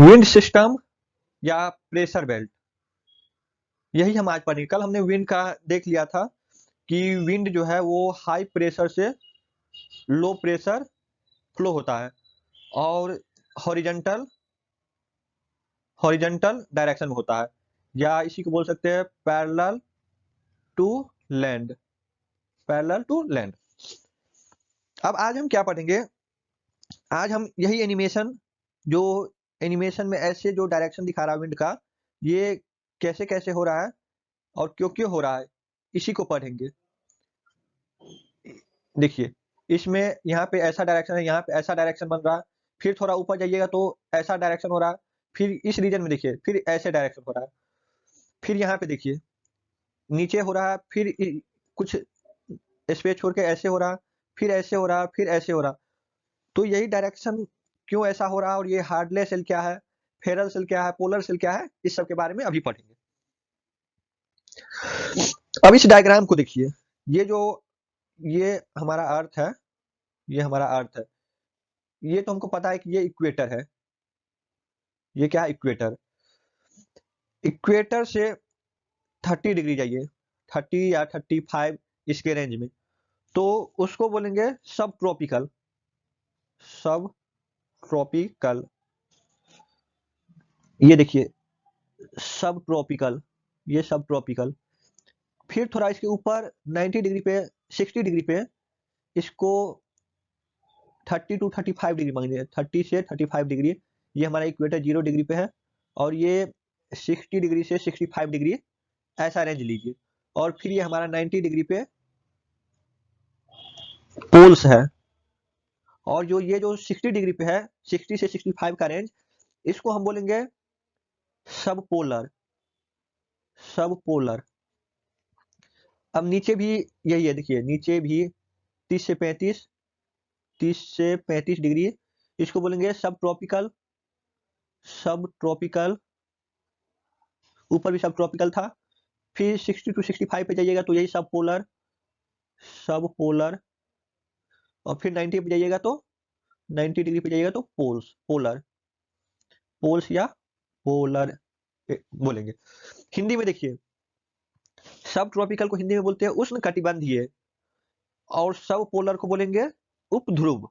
Wind system या pressure belt, यही हम आज पढ़ेंगे। कल हमने विंड का देख लिया था कि विंड जो है वो हाई प्रेशर से लो प्रेशर फ्लो होता है और हॉरिजॉन्टल हॉरिजॉन्टल डायरेक्शन में होता है, या इसी को बोल सकते हैं parallel to land, parallel to land. अब आज हम क्या पढ़ेंगे? आज हम यही एनिमेशन, जो एनिमेशन में ऐसे जो डायरेक्शन दिखा रहा है विंड का, ये कैसे कैसे हो रहा है और क्यों क्यों हो रहा है, इसी को पढ़ेंगे। देखिए, इसमें यहाँ पे ऐसा डायरेक्शन है, यहाँ पे ऐसा डायरेक्शन बन रहा है, फिर थोड़ा ऊपर जाइएगा तो ऐसा डायरेक्शन हो रहा है, फिर इस रीजन में देखिए फिर ऐसे डायरेक्शन हो रहा है, फिर यहाँ पे देखिए नीचे हो रहा है, फिर कुछ स्पेस छोड़ के ऐसे हो रहा है, फिर ऐसे हो रहा है, फिर ऐसे हो रहा है। तो यही डायरेक्शन क्यों ऐसा हो रहा है और ये हार्डले सेल क्या है, फेरल सेल क्या है, पोलर सेल क्या है, इस सब के बारे में अभी पढ़ेंगे। अब इस डायग्राम को देखिए, ये हमारा अर्थ है, ये हमारा अर्थ है, ये तो हमको पता है कि ये इक्वेटर है। ये क्या है? इक्वेटर। इक्वेटर से 30 डिग्री जाइए, 30 या 35 इसके रेंज में, तो उसको बोलेंगे सब ट्रॉपिकल। सब ट्रॉपिकल, ये देखिए सब ट्रॉपिकल, ये सब ट्रॉपिकल। फिर थोड़ा इसके ऊपर 90 डिग्री पे, 60 डिग्री पे इसको 30 टू 35 डिग्री मांगिए, 30 से 35 डिग्री, ये हमारा इक्वेटर 0 डिग्री पे है, और ये 60 डिग्री से 65 डिग्री ऐसा रेंज लीजिए, और फिर ये हमारा 90 डिग्री पे पोल्स है, और जो 60 डिग्री पे है, 60 से 65 का रेंज, इसको हम बोलेंगे सब पोलर। सब पोलर। अब नीचे भी यही है, देखिए नीचे भी 30 से 35, 30 से 35 डिग्री, इसको बोलेंगे सब ट्रॉपिकल। सब ट्रॉपिकल, ऊपर भी सब ट्रॉपिकल था। फिर 60 टू 65 पे जाइएगा तो यही सब पोलर, सब पोलर, और फिर 90 पे जाइएगा तो 90 डिग्री पे जाइएगा तो पोल्स, पोलर, पोल्स या पोलर बोलेंगे। हिंदी में देखिए, सब ट्रॉपिकल को हिंदी में बोलते हैं उष्ण कटिबंधीय, और सब पोलर को बोलेंगे उपध्रुव,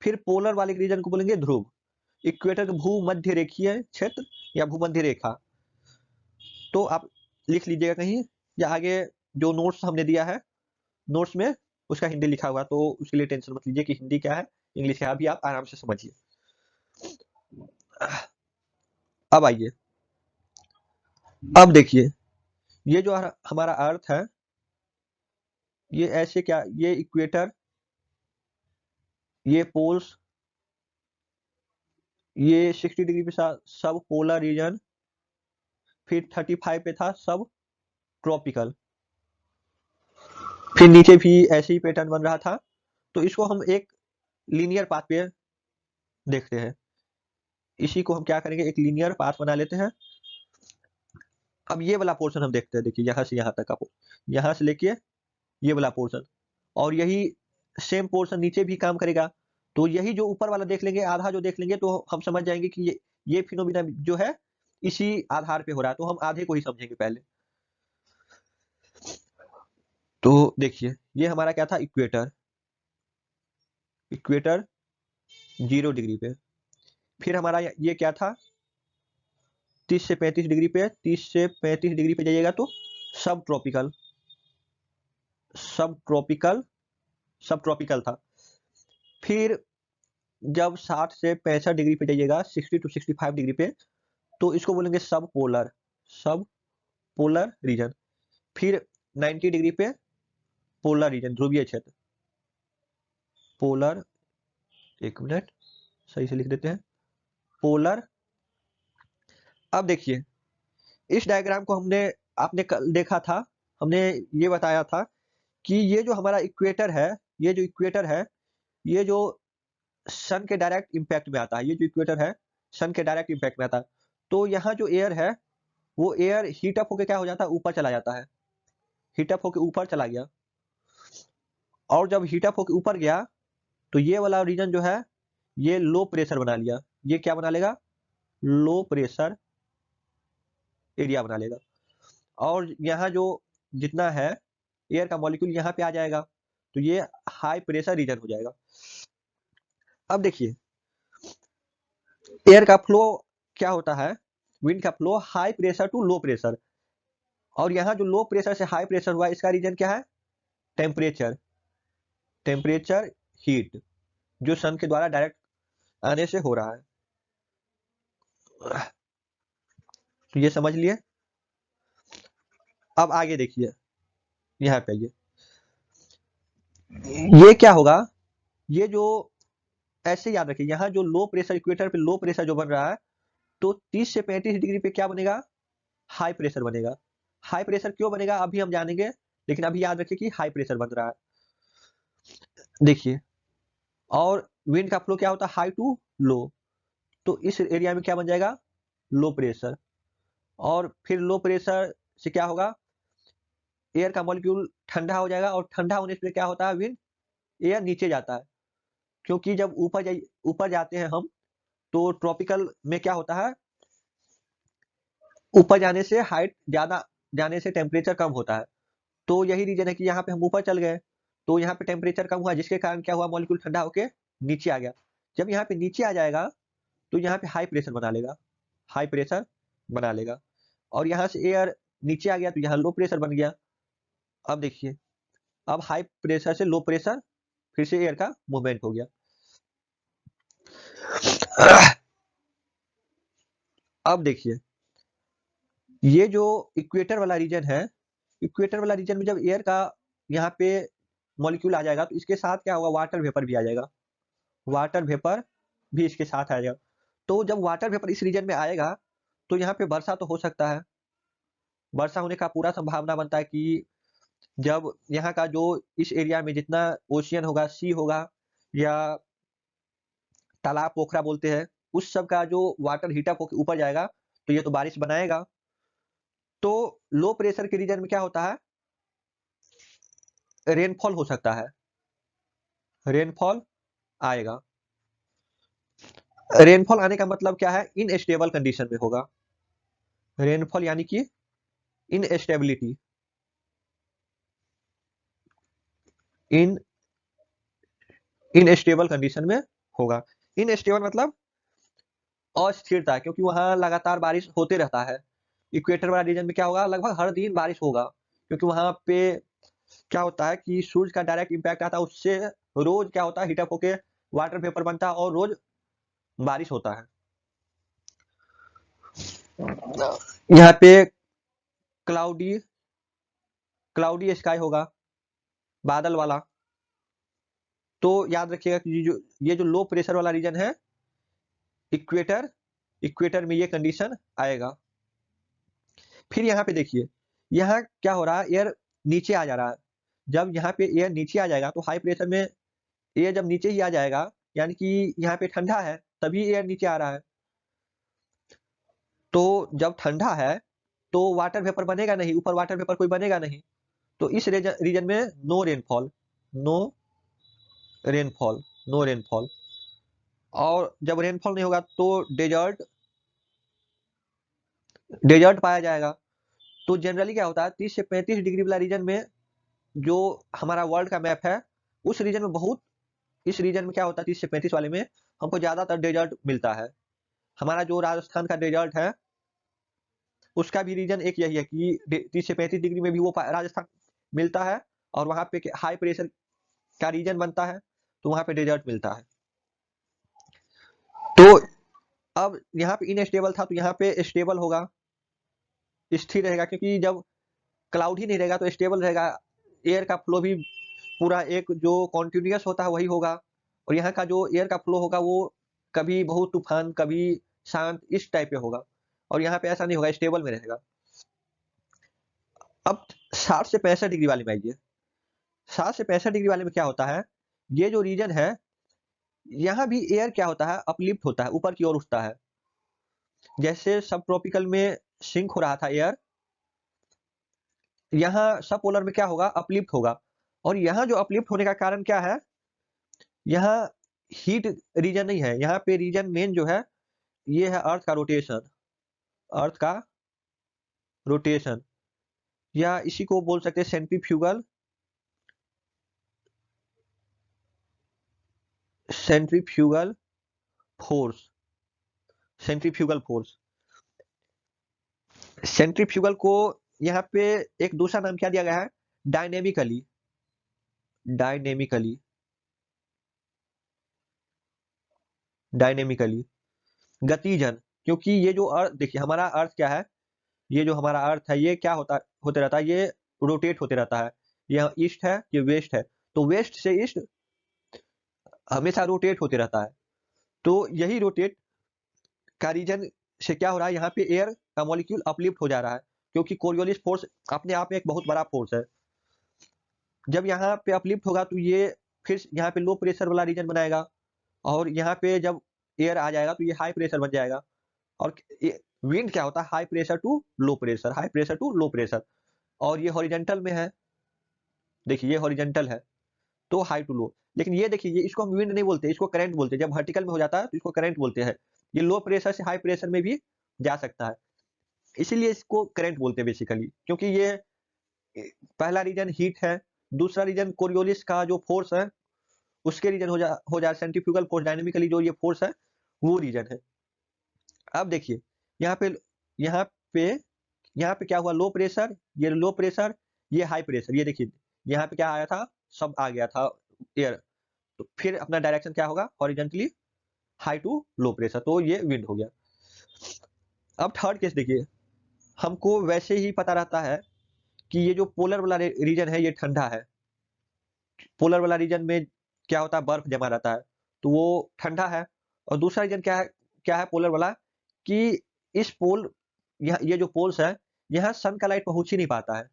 फिर पोलर वाले रीजन को बोलेंगे ध्रुव। इक्वेटर का भूमध्य रेखीय क्षेत्र या भूमध्य रेखा, तो आप लिख लीजिएगा कहीं, या आगे जो नोट्स हमने दिया है, नोट्स में उसका हिंदी लिखा हुआ, तो उसके लिए टेंशन मत लीजिए कि हिंदी क्या है इंग्लिश क्या है, अभी आप आराम से समझिए। अब आइए, अब देखिए, ये जो हमारा अर्थ है, ये ऐसे क्या, ये इक्वेटर, ये पोल्स, ये 60 डिग्री पे सब पोलर रीजन, फिर 35 पे था सब ट्रॉपिकल, फिर नीचे भी ऐसे ही पैटर्न बन रहा था। तो इसको हम एक लीनियर पाथ पे देखते हैं, इसी को हम क्या करेंगे, एक लीनियर पाथ बना लेते हैं। अब ये वाला पोर्शन हम देखते हैं, देखिए यहाँ से यहाँ तक का, यहाँ से लेके ये वाला पोर्शन, और यही सेम पोर्शन नीचे भी काम करेगा। तो यही जो ऊपर वाला देख लेंगे, आधा जो देख लेंगे, तो हम समझ जाएंगे कि ये फिनोमिना जो है इसी आधार पे हो रहा है, तो हम आधे को ही समझेंगे पहले। तो देखिए, ये हमारा क्या था, इक्वेटर, इक्वेटर 0 डिग्री पे। फिर हमारा ये क्या था, 30 से 35 डिग्री पे, 30 से 35 डिग्री पे जाइएगा तो सब ट्रॉपिकल, सब ट्रॉपिकल, सब ट्रॉपिकल था। फिर जब 60 से 65 डिग्री पे जाइएगा, 60 टू 65 डिग्री पे, तो इसको बोलेंगे सब पोलर, सब पोलर रीजन। फिर 90 डिग्री पे पोलर रीजन, ध्रुवीय क्षेत्र, पोलर, एक मिनट सही से लिख देते हैं, पोलर। अब देखिए, इस डायग्राम को आपने कल देखा था, हमने ये बताया था कि ये जो हमारा इक्वेटर है, ये जो इक्वेटर है, ये जो सन के डायरेक्ट इम्पैक्ट में आता है, ये जो इक्वेटर है सन के डायरेक्ट इम्पैक्ट में आता है। तो यहाँ जो एयर है, वो एयर हीट अप होकर क्या हो जाता है, ऊपर चला जाता है, हीट अप होकर ऊपर चला गया, और जब हीट अप होकर ऊपर गया, तो ये वाला रीजन जो है ये लो प्रेशर बना लिया। ये क्या बना लेगा, लो प्रेशर एरिया बना लेगा। और यहाँ जो जितना है एयर का मॉलिक्यूल यहाँ पे आ जाएगा, तो ये हाई प्रेशर रीजन हो जाएगा। अब देखिए एयर का फ्लो क्या होता है, विंड का flow high pressure to low pressure, और यहाँ जो लो प्रेशर से हाई प्रेशर हुआ इसका रीजन क्या है, टेम्परेचर, टेम्परेचर हीट जो सन के द्वारा डायरेक्ट आने से हो रहा है। तो ये समझ लिए। अब आगे देखिए, यहाँ पे ये क्या होगा, ये जो ऐसे याद रखिए, यहाँ जो लो प्रेशर इक्वेटर पे लो प्रेशर जो बन रहा है, तो 30 से 35 डिग्री पे क्या बनेगा, हाई प्रेशर बनेगा। हाई प्रेशर क्यों बनेगा अभी हम जानेंगे, लेकिन अभी याद रखिए कि हाई प्रेशर बन रहा है। देखिए, और विंड का फ्लो क्या होता है, हाई टू लो, तो इस एरिया में क्या बन जाएगा, लो प्रेशर। और फिर लो प्रेशर से क्या होगा, एयर का मॉलिक्यूल ठंडा हो जाएगा, और ठंडा होने से क्या होता है, विंड एयर नीचे जाता है, क्योंकि जब ऊपर जाते हैं हम, तो ट्रॉपिकल में क्या होता है, ऊपर जाने से हाइट ज्यादा जाने से टेम्परेचर कम होता है। तो यही रीजन है कि यहाँ पे हम ऊपर चल गए, तो यहाँ पे टेम्परेचर कम हुआ, जिसके कारण क्या हुआ, मॉलिक्यूल ठंडा होके नीचे आ गया। जब यहाँ पे नीचे आ जाएगा तो यहाँ पे हाई प्रेशर बना लेगा, हाई प्रेशर बना लेगा, और यहाँ से एयर नीचे आ गया तो यहाँ लो प्रेशर बन गया। अब देखिए, अब हाई प्रेशर से लो प्रेशर, फिर से एयर का मूवमेंट हो गया। अब देखिए, ये जो इक्वेटर वाला रीजन है, इक्वेटर वाला रीजन में जब एयर का यहाँ पे मॉलिक्यूल आ जाएगा, तो इसके साथ क्या होगा, वाटर वेपर भी आ जाएगा, वाटर वेपर भी इसके साथ आ जाएगा। तो जब वाटर वेपर इस रीजन में आएगा, तो यहाँ पे वर्षा तो हो सकता है, वर्षा होने का पूरा संभावना बनता है कि जब यहाँ का जो इस एरिया में जितना ओशियन होगा, सी होगा, या तालाब पोखरा बोलते हैं, उस सब का जो वाटर हीटअप होकर ऊपर जाएगा, तो ये तो बारिश बनाएगा। तो लो प्रेशर के रीजन में क्या होता है, रेनफॉल हो सकता है, रेनफॉल आएगा। रेनफॉल आने का मतलब क्या है, इनस्टेबल कंडीशन में होगा, रेनफॉल यानी कि इनस्टेबिलिटी, इन इनस्टेबल कंडीशन में होगा। इनस्टेबल मतलब अस्थिरता, क्योंकि वहां लगातार बारिश होते रहता है। इक्वेटर वाला रीजन में क्या होगा, लगभग हर दिन बारिश होगा, क्योंकि वहां पे क्या होता है कि सूर्य का डायरेक्ट इम्पैक्ट आता है, उससे रोज क्या होता है, हीटअप होके वाटर वेपर बनता है और रोज बारिश होता है। यहाँ पे क्लाउडी क्लाउडी स्काई होगा, बादल वाला। तो याद रखिएगा कि ये जो लो प्रेशर वाला रीजन है, इक्वेटर, इक्वेटर में ये कंडीशन आएगा। फिर यहाँ पे देखिए, यहाँ क्या हो रहा है, एयर नीचे आ जा रहा है। जब यहाँ पे एयर नीचे आ जाएगा, तो हाई प्रेशर में एयर जब नीचे ही आ जाएगा, यानी कि यहाँ पे ठंडा है, तभी एयर नीचे आ रहा है। तो जब ठंडा है तो वाटर वेपर बनेगा नहीं, ऊपर वाटर वेपर कोई बनेगा नहीं, तो इस रीजन में no rainfall, no rainfall, no rainfall. और जब रेनफॉल नहीं होगा तो डेजर्ट, डेजर्ट पाया जाएगा। तो जनरली क्या होता है, 30 से 35 डिग्री वाला रीजन में, जो हमारा वर्ल्ड का मैप है, उस रीजन में बहुत, इस रीजन में क्या होता है, 30 से 35 वाले में हमको ज्यादातर डेजर्ट मिलता है। हमारा जो राजस्थान का डेजर्ट है, उसका भी रीजन एक यही है कि 30 से 35 डिग्री में भी वो राजस्थान मिलता है, और वहां पे हाई प्रेशर का रीजन बनता है, तो वहां पे डेजर्ट मिलता है। तो अब यहाँ पे इनस्टेबल था, तो यहाँ पे स्टेबल होगा, स्थिर रहेगा, क्योंकि जब क्लाउड ही नहीं रहेगा तो स्टेबल रहेगा, एयर का फ्लो भी पूरा एक जो कॉन्टिन्यूअस होता है वही होगा, और यहाँ का जो एयर का फ्लो होगा वो कभी बहुत तूफान, कभी शांत, इस टाइप पे होगा, और यहाँ पे ऐसा नहीं होगा, स्टेबल में रहेगा। अब 60 से 65 डिग्री वाले में आइए, 60 से 65 डिग्री वाले में क्या होता है, ये जो रीजन है, यहाँ भी एयर क्या होता है, अपलिफ्ट होता है, ऊपर की ओर उठता है। जैसे सब ट्रॉपिकल में सिंक हो रहा था एयर, यहाँ सब पोलर में क्या होगा, अपलिफ्ट होगा। और यहाँ जो अपलिफ्ट होने का कारण क्या है, यहाँ हीट रीजन नहीं है, यहाँ पे रीजन मेन जो है, ये है अर्थ का रोटेशन, अर्थ का रोटेशन, या इसी को बोल सकते हैं centrifugal centrifugal force. Centrifugal force, centrifugal को यहाँ पे एक दूसरा नाम क्या दिया गया है, डायनेमिकली, डायनेमिकली, डायनेमिकली, गतिजन। क्योंकि ये जो अर्थ देखिए, हमारा अर्थ क्या है, ये जो हमारा अर्थ है ये क्या होते रहता है, ये रोटेट होते रहता है। यह ईस्ट है, ये वेस्ट है, तो वेस्ट से ईस्ट हमेशा रोटेट होते रहता है। तो यही रोटेट का रीजन से क्या हो रहा है, यहाँ पे एयर का मॉलिक्यूल अपलिफ्ट हो जा रहा है, क्योंकि कोरियोलिस फोर्स अपने आप में एक बहुत बड़ा फोर्स है। जब यहाँ पे अपलिफ्ट होगा तो ये फिर यहाँ पे लो प्रेशर वाला रीजन बनाएगा, और यहाँ पे जब एयर आ जाएगा तो ये हाई प्रेशर बन जाएगा। और विंड क्या होता है, high pressure to low pressure, high pressure to low pressure, और ये हॉरिजॉन्टल में है, देखिए ये हॉरिजॉन्टल है तो हाई टू लो। लेकिन ये देखिए, ये इसको हम विंड नहीं बोलते, इसको करंट बोलते हैं। जब वर्टिकल में हो जाता है तो इसको करंट बोलते हैं। ये लो प्रेशर से हाई प्रेशर में भी जा सकता है, इसीलिए इसको करंट बोलते हैं बेसिकली। क्योंकि ये पहला रीजन हीट है, दूसरा रीजन कोरियोलिस का जो फोर्स है उसके रीजन हो जा सेंट्रीफ्यूगल फोर्स, डायनेमिकली जो ये फोर्स है वो रीजन है। अब देखिए यहाँ पे यहाँ पे यहाँ पे क्या हुआ, लो प्रेशर, ये लो प्रेशर, ये हाई प्रेशर, ये देखिए यहाँ पे क्या आया था, सब आ गया था एयर, तो फिर अपना डायरेक्शन क्या होगा, horizontally high to low pressure, तो ये विंड हो गया। अब थर्ड केस देखिए, हमको वैसे ही पता रहता है कि ये जो पोलर वाला रीजन है ये ठंडा है। पोलर वाला रीजन में क्या होता है, बर्फ जमा रहता है, तो वो ठंडा है। और दूसरा रीजन क्या है पोलर वाला, कि इस पोल, ये जो पोल्स है, यहाँ सन का लाइट पहुंच ही नहीं पाता है।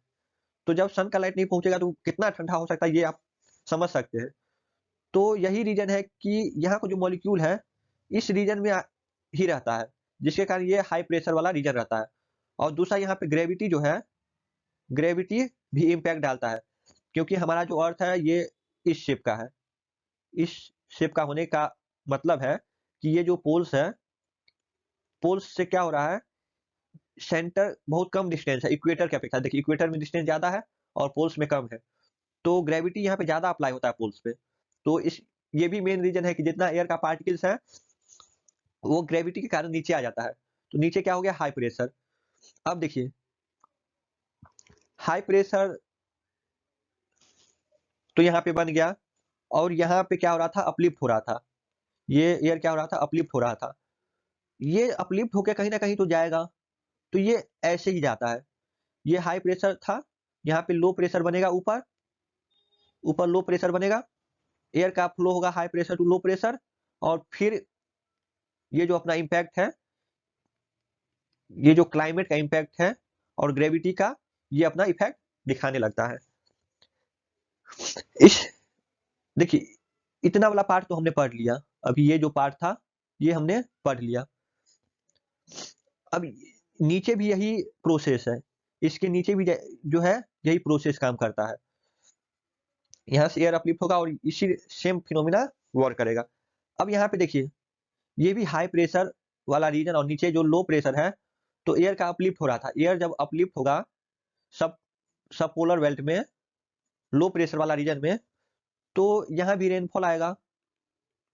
तो जब सन का लाइट नहीं पहुंचेगा तो कितना ठंडा हो सकता है, ये आप समझ सकते हैं। तो यही रीजन है कि यहाँ का जो मॉलिक्यूल है इस रीजन में ही रहता है, जिसके कारण ये हाई प्रेशर वाला रीजन रहता है। और दूसरा यहाँ पे ग्रेविटी जो है, ग्रेविटी भी इम्पैक्ट डालता है, क्योंकि हमारा जो अर्थ है ये इस शेप का है। इस शेप का होने का मतलब है कि ये जो पोल्स है, पोल्स से क्या हो रहा है, सेंटर बहुत कम डिस्टेंस है इक्वेटर के अपेक्षा। देखिए इक्वेटर में डिस्टेंस ज्यादा है और पोल्स में कम है, तो ग्रेविटी यहाँ पे ज्यादा अप्लाई होता है पोल्स पे। तो इस ये भी मेन रीजन है कि जितना एयर का पार्टिकल्स है वो ग्रेविटी के कारण नीचे आ जाता है। तो नीचे क्या हो गया, हाई प्रेशर। अब देखिए हाई प्रेशर तो यहाँ पे बन गया, और यहाँ पे क्या हो रहा था, अपलिफ्ट हो रहा था, ये एयर क्या हो रहा था, अपलिफ्ट हो रहा था। ये अपलिफ्ट होके कहीं ना कहीं तो जाएगा, तो ये ऐसे ही जाता है। ये हाई प्रेशर था, यहाँ पे लो प्रेशर बनेगा, ऊपर ऊपर लो प्रेशर बनेगा, एयर का फ्लो होगा high pressure to low pressure, और फिर ये जो अपना इम्पैक्ट है, ये जो क्लाइमेट का इम्पैक्ट है और ग्रेविटी का, ये अपना इफेक्ट दिखाने लगता है। इस देखिए इतना वाला पार्ट तो हमने पढ़ लिया, अभी ये जो पार्ट था ये हमने पढ़ लिया। अब नीचे भी यही प्रोसेस है, इसके नीचे भी जो है यही प्रोसेस काम करता है। यहाँ से एयर अपलिफ्ट होगा और इसी सेम फिनोमिना वर्क करेगा। अब यहाँ पे देखिए ये भी हाई प्रेशर वाला रीजन और नीचे जो लो प्रेशर है, तो एयर का अपलिफ्ट हो रहा था। एयर जब अपलिफ्ट होगा सब सब पोलर बेल्ट में, लो प्रेशर वाला रीजन में, तो यहाँ भी रेनफॉल आएगा,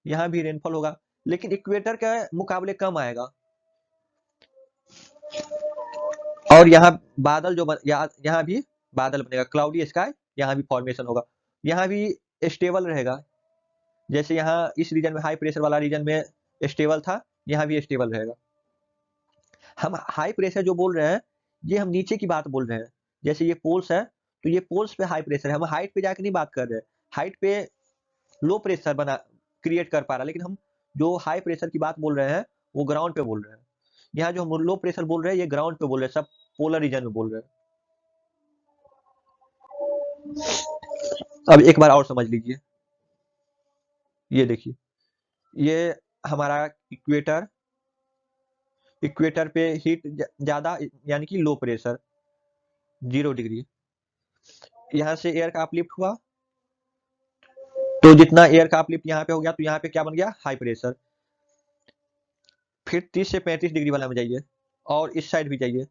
यहाँ भी रेनफॉल होगा, लेकिन इक्वेटर के मुकाबले कम आएगा। और यहाँ बादल जो यहाँ भी बादल बनेगा, क्लाउडी स्काई, यहाँ भी फॉर्मेशन होगा, यहाँ भी स्टेबल रहेगा। जैसे यहाँ इस रीजन में हाई प्रेशर वाला रीजन में स्टेबल था, यहाँ भी स्टेबल रहेगा। हम हाई प्रेशर जो बोल रहे हैं ये हम नीचे की बात बोल रहे हैं। जैसे ये पोल्स है तो ये पोल्स पे हाई प्रेशर है, हम हाइट पे जाके नहीं बात कर रहे हैं। हाइट पे लो प्रेशर बना क्रिएट कर पा रहा, लेकिन हम जो हाई प्रेशर की बात बोल रहे हैं वो ग्राउंड पे बोल रहे हैं। यहाँ जो हम लो प्रेशर बोल रहे हैं ये ग्राउंड पे बोल रहे हैं, सब पोलर रीजन में बोल रहे हैं। अब एक बार और समझ लीजिए, ये देखिए ये हमारा इक्वेटर, इक्वेटर पे हीट ज्यादा यानी कि लो प्रेशर 0 डिग्री, यहाँ से एयर का अपलिफ्ट हुआ, तो जितना एयर का अपलिफ्ट यहाँ पे हो गया तो यहाँ पे क्या बन गया, हाई प्रेशर। फिर 30 से 35 डिग्री वाला में जाइए और इस साइड भी जाइए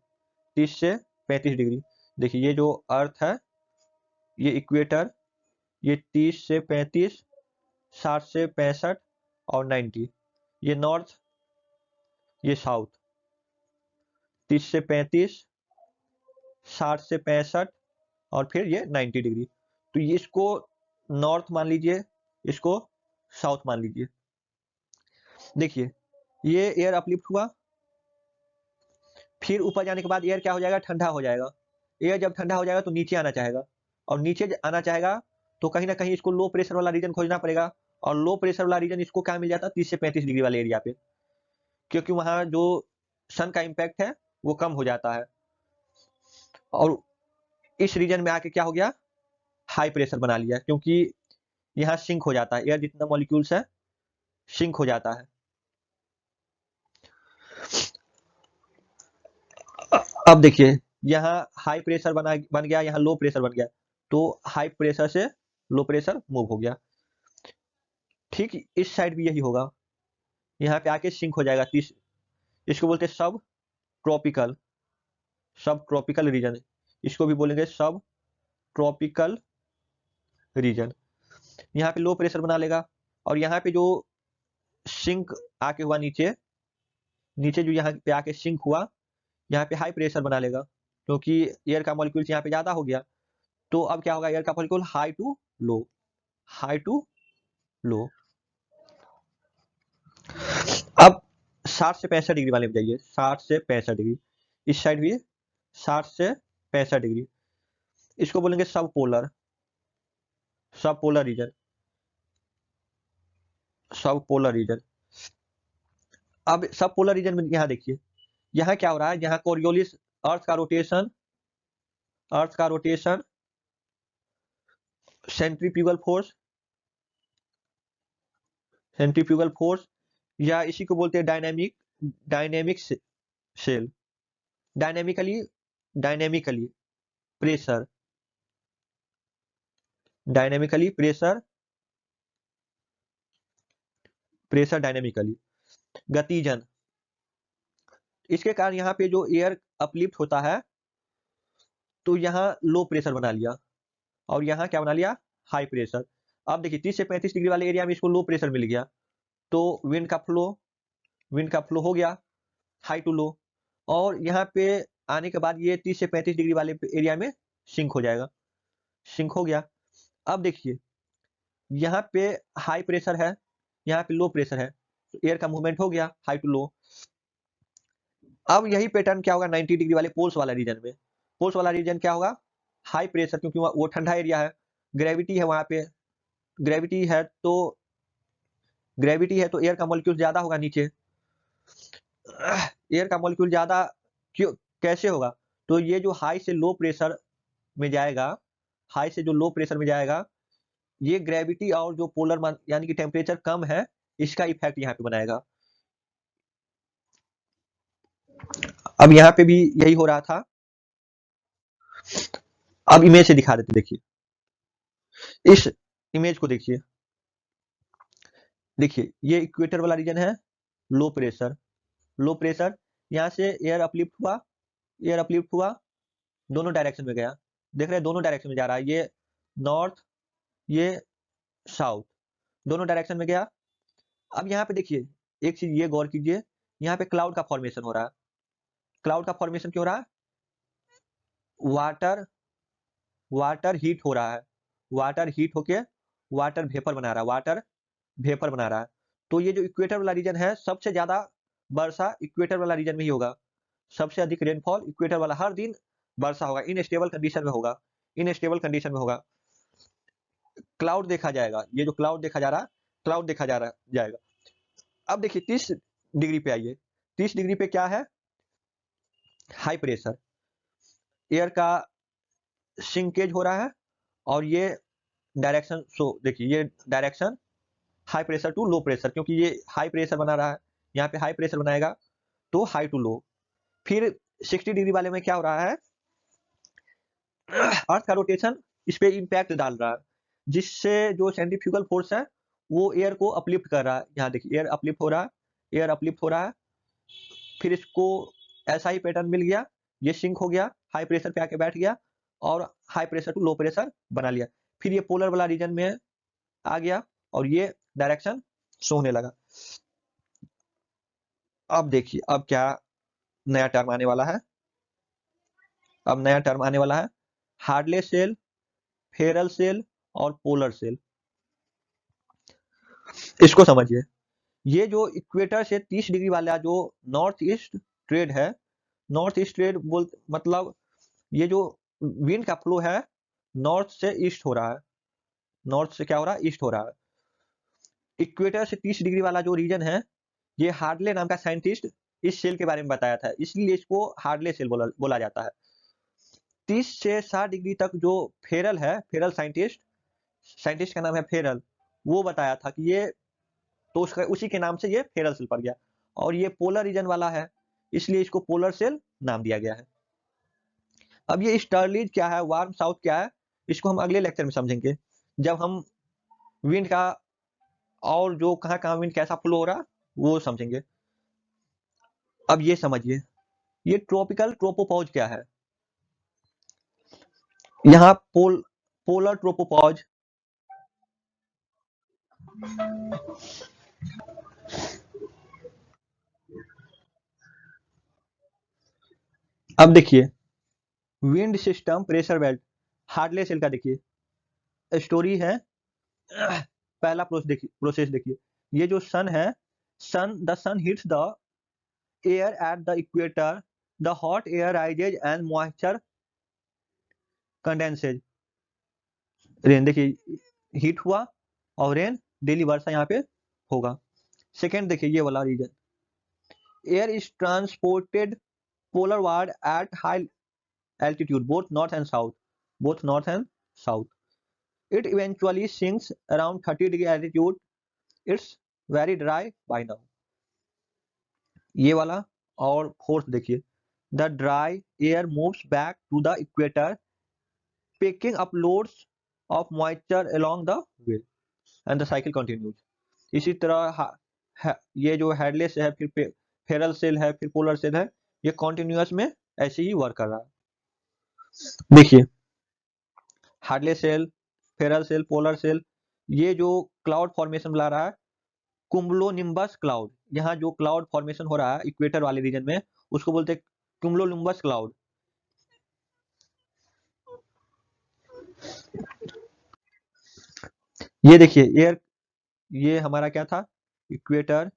30 से 35 डिग्री। देखिए ये जो अर्थ है ये इक्वेटर, ये 30 से 35, 60 से 65 और 90, ये नॉर्थ, ये साउथ, 30 से 35, 60 से 65 और फिर ये 90 डिग्री। तो ये इसको नॉर्थ मान लीजिए, इसको साउथ मान लीजिए। देखिए ये एयर अपलिफ्ट हुआ, फिर ऊपर जाने के बाद एयर क्या हो जाएगा, ठंडा हो जाएगा। एयर जब ठंडा हो जाएगा तो नीचे आना चाहेगा, और नीचे आना चाहेगा तो कहीं ना कहीं इसको लो प्रेशर वाला रीजन खोजना पड़ेगा, और लो प्रेशर वाला रीजन इसको क्या मिल जाता है 30 से 35 डिग्री वाले एरिया पे, क्योंकि वहां जो सन का इम्पैक्ट है वो कम हो जाता है। और इस रीजन में आके क्या हो गया, हाई प्रेशर बना लिया, क्योंकि यहाँ सिंक हो जाता है, एयर जितना मॉलिक्यूल्स है सिंक हो जाता है। अब देखिए यहाँ हाई प्रेशर बन गया, यहाँ लो प्रेशर बन गया, तो हाई प्रेशर से लो प्रेशर मूव हो गया। ठीक इस साइड भी यही होगा, यहाँ पे आके सिंक हो जाएगा। इसको बोलते हैं सब ट्रॉपिकल, सब ट्रॉपिकल रीजन, इसको भी बोलेंगे सब ट्रॉपिकल रीजन। यहाँ पे लो प्रेशर बना लेगा, और यहाँ पे जो सिंक आके हुआ नीचे, नीचे जो यहाँ पे आके सिंक हुआ, यहाँ पे हाई प्रेशर बना लेगा, क्योंकि एयर का मॉलिक्यूल यहाँ पे ज्यादा हो गया। तो अब क्या होगा, एयर का molecule high to low, high to low. अब 60 से 65 डिग्री वाले में जाइए, 60 से 65 डिग्री, इस साइड भी 60 से 65 डिग्री, इसको बोलेंगे सब पोलर, सब पोलर रीजन, सब पोलर रीजन। अब सब पोलर रीजन में यहाँ देखिए, यहाँ क्या हो रहा है, यहाँ कोरियोलिस, अर्थ का रोटेशन, अर्थ का rotation, centrifugal force, centrifugal force, या इसी को बोलते हैं dynamic, dynamic shell, dynamically, dynamically pressure, dynamically pressure, pressure dynamically गतिजन। इसके कारण यहाँ पे जो एयर अपलिफ्ट होता है तो यहाँ लो प्रेशर बना लिया, और यहाँ क्या बना लिया, हाई प्रेशर। अब देखिए 30 से 35 डिग्री वाले एरिया में इसको लो प्रेशर मिल गया, तो विंड का फ्लो, विंड का फ्लो हो गया हाई टू लो, और यहाँ पे आने के बाद ये 30 से 35 डिग्री वाले एरिया में सिंक हो जाएगा, सिंक हो गया। अब देखिए यहाँ पे हाई प्रेशर है, यहाँ पे लो प्रेशर है, तो एयर का मूवमेंट हो गया हाई टू लो। अब यही पैटर्न क्या होगा 90 डिग्री वाले पोल्स वाला रीजन में, पोल्स वाला रीजन क्या होगा, हाई प्रेशर, क्योंकि वो ठंडा एरिया है, ग्रेविटी है वहां पे, ग्रेविटी है तो, ग्रेविटी है तो एयर का मॉलिक्यूल ज्यादा होगा नीचे, एयर का मॉलिक्यूल ज्यादा क्यों, कैसे होगा, तो ये जो हाई से लो प्रेशर में जाएगा, हाई से जो लो प्रेशर में जाएगा, ये ग्रेविटी और जो पोलर यानी कि टेम्परेचर कम है, इसका इफेक्ट यहाँ पे बनाएगा। अब यहाँ पे भी यही हो रहा था। अब इमेज से दिखा देते, देखिए इस इमेज को देखिए, देखिए ये इक्वेटर वाला रीजन है, लो प्रेशर, लो प्रेशर, यहाँ से एयर अपलिफ्ट हुआ, एयर अपलिफ्ट हुआ, दोनों डायरेक्शन में गया, देख रहे हैं दोनों डायरेक्शन में जा रहा है, ये नॉर्थ, ये साउथ, दोनों डायरेक्शन में गया। अब यहाँ पे देखिए एक चीज ये गौर कीजिए, यहाँ पे क्लाउड का फॉर्मेशन हो रहा है, क्लाउड का फॉर्मेशन क्यों हो रहा है, वाटर, वाटर हीट हो रहा है, वाटर हीट होके वाटर वेपर बना रहा है, वाटर वेपर बना रहा है। तो ये जो इक्वेटर वाला रीजन है, सबसे ज्यादा वर्षा इक्वेटर वाला रीजन में ही होगा, सबसे अधिक रेनफॉल इक्वेटर वाला, हर दिन वर्षा होगा, इनस्टेबल कंडीशन में होगा, इनस्टेबल कंडीशन में होगा, क्लाउड देखा जाएगा, ये जो क्लाउड देखा जा रहा है, क्लाउड देखा जा रहा जाएगा। अब देखिए 30 डिग्री पे आइए, 30 डिग्री पे क्या है, हाई प्रेशर, एयर का सिंकेज हो रहा है, और ये डायरेक्शन, सो देखिए ये direction high pressure to low pressure, क्योंकि ये हाई प्रेशर बना रहा है, यहाँ पे हाई प्रेशर बनाएगा तो हाई टू लो। फिर 60 डिग्री वाले में क्या हो रहा है, अर्थ का रोटेशन इस पे इम्पैक्ट डाल रहा है, जिससे जो सेंट्रीफ्यूगल फोर्स है वो एयर को अपलिफ्ट कर रहा है। यहाँ देखिए एयर अपलिफ्ट हो रहा है, एयर अपलिफ्ट हो रहा है, फिर इसको ऐसा ही पैटर्न मिल गया, ये सिंक हो गया, हाई प्रेशर पे आके बैठ गया और high pressure to low pressure बना लिया। फिर ये पोलर वाला रीजन में आ गया और ये डायरेक्शन शो होने लगा। अब देखिए अब क्या नया टर्म आने वाला है। अब नया टर्म आने वाला है हार्डले सेल, फेरल सेल और पोलर सेल। इसको समझिए, ये जो इक्वेटर से 30 डिग्री वाला जो नॉर्थ ईस्ट ट्रेड है, नॉर्थ ईस्ट ट्रेड बोल मतलब ये जो विंड का फ्लो है नॉर्थ से ईस्ट हो रहा है, नॉर्थ से क्या हो रहा है, ईस्ट हो रहा है। इक्वेटर से 30 डिग्री वाला जो रीजन है, ये हार्डले नाम का साइंटिस्ट इस सेल के बारे में बताया था, इसलिए इसको हार्डले सेल बोला जाता है। 30 से 60 डिग्री तक जो फेरल है, फेरल साइंटिस्ट का नाम है फेरल, वो बताया था कि ये तो उसका उसी के नाम से ये फेरल सेल पड़ गया। और ये पोलर रीजन वाला है, इसलिए इसको पोलर सेल नाम दिया गया है। अब ये स्टर्लिज क्या है, वार्म साउथ क्या है, इसको हम अगले लेक्चर में समझेंगे, जब हम विंड का और जो कहाँ विंड कैसा फ्लो हो रहा वो समझेंगे। अब ये समझिए, ये ट्रॉपिकल ट्रोपोपॉज क्या है। यहाँ पोलर ट्रोपोपॉज, अब देखिए wind system pressure belt, हार्डले cell का देखिए स्टोरी है। पहला प्रोसेस देखिए, ये जो सन है, the sun hits the air at the equator, the hot air rises and moisture condenses. Rain देखिए हीट हुआ और रेन डेली वर्षा यहाँ पे होगा। सेकेंड देखिए ये वाला region, air is transported poleward at high altitude both north and south, it eventually sinks around 30 degree altitude, it's very dry by now। ये वाला और फोर्थ देखिए, the dry air moves back to the equator picking up loads of moisture along the way and the cycle continues। इसी तरह ये जो headless है, फिर फेरल सेल है, फिर पोलर सेल है, ये कॉन्टिन्यूअस में ऐसे ही वर्क कर रहा है। देखिए Hadley cell, Ferrel cell, polar cell, ये जो क्लाउड फॉर्मेशन बना रहा है कुम्बलोनिम्बस क्लाउड, यहाँ जो क्लाउड फॉर्मेशन हो रहा है इक्वेटर वाले रीजन में उसको बोलते हैं कुम्बलोनिम्बस क्लाउड। ये देखिए एयर, ये हमारा क्या था इक्वेटर,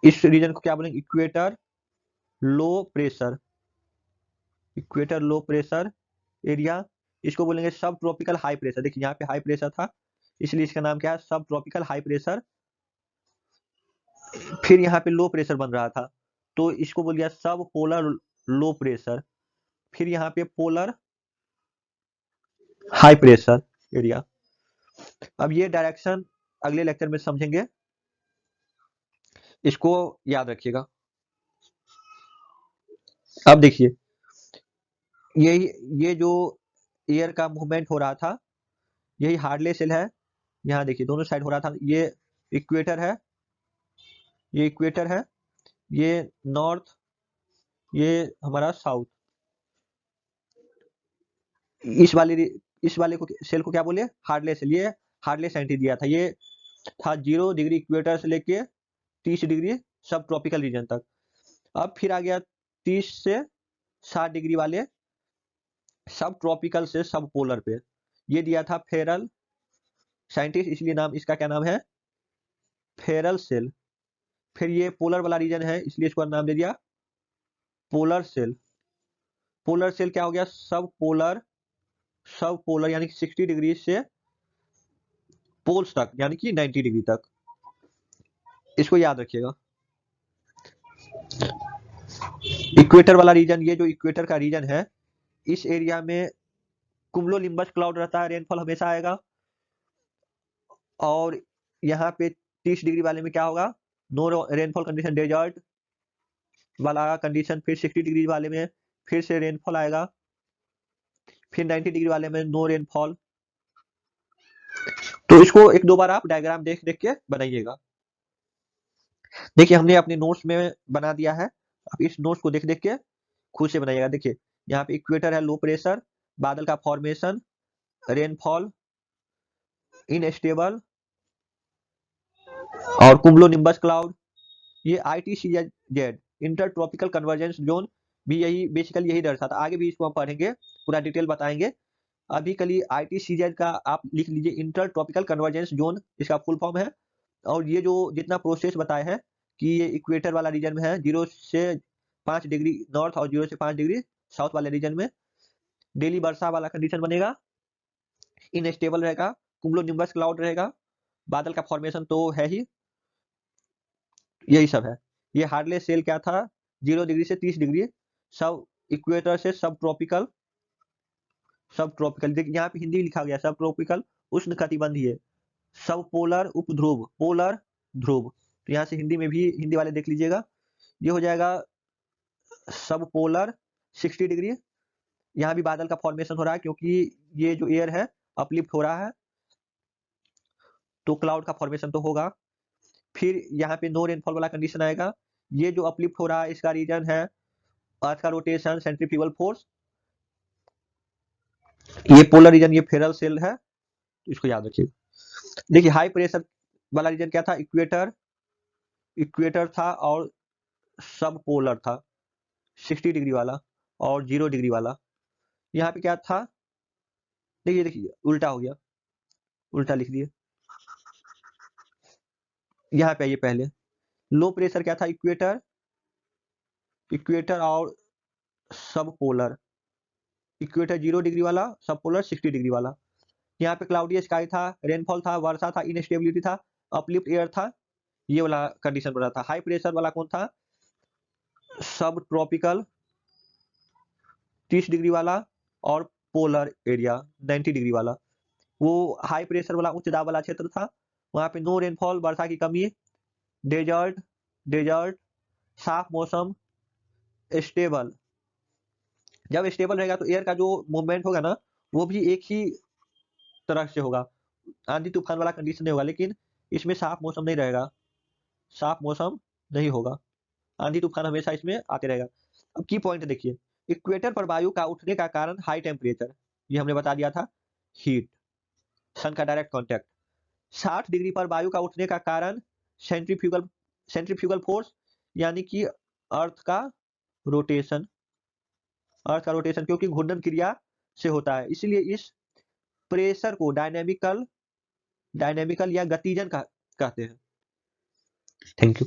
इस रीजन को क्या बोलेंगे equator low pressure, equator low pressure area, इसको बोलेंगे सब ट्रॉपिकल हाई प्रेशर। देखिए यहाँ पे हाई प्रेशर था इसलिए इसका नाम क्या है सब ट्रॉपिकल हाई प्रेशर। फिर यहाँ पे लो प्रेशर बन रहा था तो इसको बोल दिया सब पोलर लो प्रेशर। फिर यहाँ पे पोलर हाई प्रेशर एरिया। अब ये डायरेक्शन अगले लेक्चर में समझेंगे, इसको याद रखिएगा। अब देखिए ये जो एयर का मूवमेंट हो रहा था यही हार्डले सेल है, यहाँ देखिए दोनों साइड हो रहा था, ये इक्वेटर है, ये इक्वेटर है, ये नॉर्थ, ये हमारा साउथ। इस वाले को सेल को क्या बोले हार्डले सेल, ये हार्डले साइंटिस्ट दिया था, ये था 0 डिग्री इक्वेटर से लेके 30 डिग्री सब ट्रॉपिकल रीजन तक। अब फिर आ गया 30 से 60 डिग्री वाले सब ट्रॉपिकल से सब पोलर पे, ये दिया था फेरल साइंटिस्ट, इसलिए नाम इसका क्या नाम है फेरल सेल। फिर ये पोलर वाला रीजन है इसलिए इसको नाम दे दिया पोलर सेल। पोलर सेल क्या हो गया सब पोलर यानी कि 60 डिग्री से पोल्स तक यानी कि 90 डिग्री तक, इसको याद रखिएगा। इक्वेटर वाला रीजन, ये जो इक्वेटर का रीजन है इस एरिया में कुमुलोनिम्बस क्लाउड रहता है, रेनफॉल हमेशा आएगा। और यहाँ पे 30 डिग्री वाले में क्या होगा नो रेनफॉल कंडीशन, डेजर्ट वाला कंडीशन। फिर 60 डिग्री वाले में फिर से रेनफॉल आएगा, फिर 90 डिग्री वाले में नो रेनफॉल। तो इसको एक दो बार आप डायग्राम देख देख के बनाइएगा। देखिए हमने अपने नोट्स में बना दिया है, अब इस नोट्स को देख देख के खुद से बनाइएगा। देखिए यहाँ पे इक्वेटर है, लो प्रेशर, बादल का फॉर्मेशन, रेनफॉल, इनस्टेबल और कुमुलोनिम्बस क्लाउड। ये ITCZ inter tropical convergence zone भी यही बेसिकली यही दर्शाता। आगे भी इसको हम पढ़ेंगे, पूरा डिटेल बताएंगे। अभी के लिए ITCZ का आप लिख लीजिए, इंटर ट्रॉपिकल कन्वर्जेंस जोन इसका फुल फॉर्म है। और ये जो जितना प्रोसेस बताया है कि ये इक्वेटर वाला रीजन में है, 0 से 5 डिग्री नॉर्थ और 0 से 5 डिग्री साउथ वाले रीजन में डेली वर्षा वाला कंडीशन बनेगा, इनस्टेबल रहेगा, कुमुलोनिम्बस क्लाउड रहेगा, बादल का फॉर्मेशन तो है ही, यही सब है। ये हार्डले सेल क्या था, 0 डिग्री से 30 डिग्री, सब इक्वेटर से सब ट्रॉपिकल, सब ट्रॉपिकल देखिए यहाँ पे हिंदी लिखा गया सब ट्रॉपिकल उष्ण कटिबंधीय, सब पोलर उपध्रुव, पोलर ध्रुव। तो यहाँ से हिंदी में भी हिंदी वाले देख लीजिएगा, ये हो जाएगा सब पोलर 60 डिग्री। यहाँ भी बादल का फॉर्मेशन हो रहा है क्योंकि ये जो एयर है अपलिफ्ट हो रहा है, तो क्लाउड का फॉर्मेशन तो होगा। फिर यहाँ पे नो रेनफॉल वाला कंडीशन आएगा। ये जो अपलिफ्ट हो रहा है इसका रीजन है अर्थ का रोटेशन, सेंट्रीफ्यूगल फोर्स। ये पोलर रीजन, ये फेरल सेल है, तो इसको याद रखिए। देखिए हाई प्रेशर वाला रीजन क्या था, इक्वेटर, इक्वेटर था और सब पोलर था, 60 डिग्री वाला और 0 डिग्री वाला। यहाँ पे क्या था, देखिए देखिए उल्टा हो गया, उल्टा लिख दिए। यहाँ पे आइए पहले, लो प्रेशर क्या था, इक्वेटर, इक्वेटर और सब पोलर, इक्वेटर 0 डिग्री वाला, सब पोलर 60 डिग्री वाला। यहाँ पे क्लाउडी स्काई था, रेनफॉल था, वर्षा था, इनस्टेबिलिटी था, अपलिफ्ट एयर था, ये वाला कंडीशन बना था। हाई प्रेशर वाला कौन था, सब ट्रॉपिकल 30 डिग्री वाला और पोलर एरिया 90 डिग्री वाला। वो हाई प्रेशर वाला उच्च दाब वाला क्षेत्र था, वहां पे नो रेनफॉल, वर्षा की कमी, डेजर्ट, डेजर्ट, साफ मौसम, स्टेबल। जब स्टेबल रहेगा तो एयर का जो मूवमेंट होगा ना वो भी एक ही तरह से होगा, आंधी तूफान वाला कंडीशन नहीं होगा, लेकिन इसमें साफ मौसम नहीं रहेगा, साफ मौसम नहीं होगा, आंधी तूफान हमेशा इसमें आते रहेगा। अब की पॉइंट देखिए, इक्वेटर पर वायु का उठने का कारण हाई टेम्परेचर, ये हमने बता दिया था, हीट, सन का डायरेक्ट कॉन्टैक्ट। 60 डिग्री पर वायु का उठने का कारण सेंट्रीफ्यूगल, सेंट्रीफ्यूगल फोर्स, यानी कि अर्थ का रोटेशन, अर्थ का रोटेशन क्योंकि घूर्णन क्रिया से होता है, इसलिए इस प्रेशर को डायनेमिकल, डायनेमिकल या गतिजन कहते हैं। Thank you.